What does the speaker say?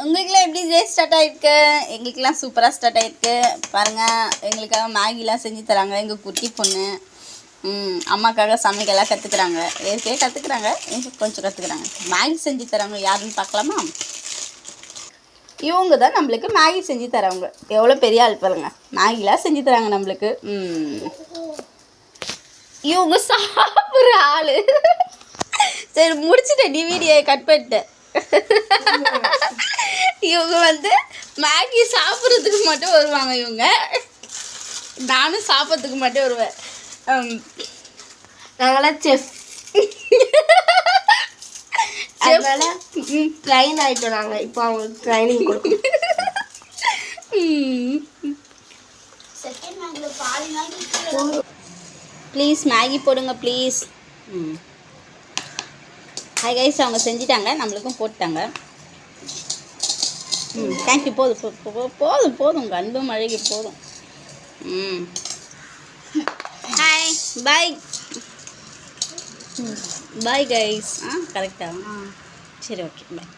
உங்களுக்குலாம் எப்படி day start ஆகிருக்கு? எங்களுக்கெல்லாம் சூப்பராக ஸ்டார்ட் ஆகிருக்கு. பாருங்கள், எங்களுக்காக மேகிலாம் செஞ்சு தராங்க எங்கள் குட்டி பொண்ணு. அம்மாக்காக சமைக்கலாம் கற்றுக்குறாங்க. ஏற்கனவே கற்றுக்குறாங்க, கொஞ்சம் கற்றுக்குறாங்க. மேகி செஞ்சு தராங்க. யாருன்னு பார்க்கலாமா? இவங்க தான் நம்மளுக்கு மேகி செஞ்சு தரவங்க. எவ்வளோ பெரிய ஆள் பாருங்க, மேகிலாம் செஞ்சு தராங்க நம்மளுக்கு. இவங்க சாப்பிட்ற ஆள். சரி, முடிச்சுட்டேன், நீ வீடியோ கட் பண்ணிட்டேன். இவங்க வந்து மேகி சாப்பிட்றதுக்கு மட்டும் வருவாங்க. இவங்க நானும் சாப்பிட்றதுக்கு மட்டும் வருவேன். நாங்களாம் செஃப். அதனால ட்ரைன் ஆகிட்டோம் நாங்கள். இப்போ அவங்களுக்கு ட்ரைனிங் கொடுக்கணும். ப்ளீஸ் மேகி போடுங்க ப்ளீஸ். ஹாய் கைஸ், அவங்க செஞ்சிட்டாங்க, நம்மளுக்கும் போட்டாங்க. தேங்க்யூ. போதும் போதும் போதும், உங்கள் அன்பு மழைக்கு போதும். ஹாய், பாய் பாய் கைஸ். கரெக்டாக? சரி, ஓகே, பாய்.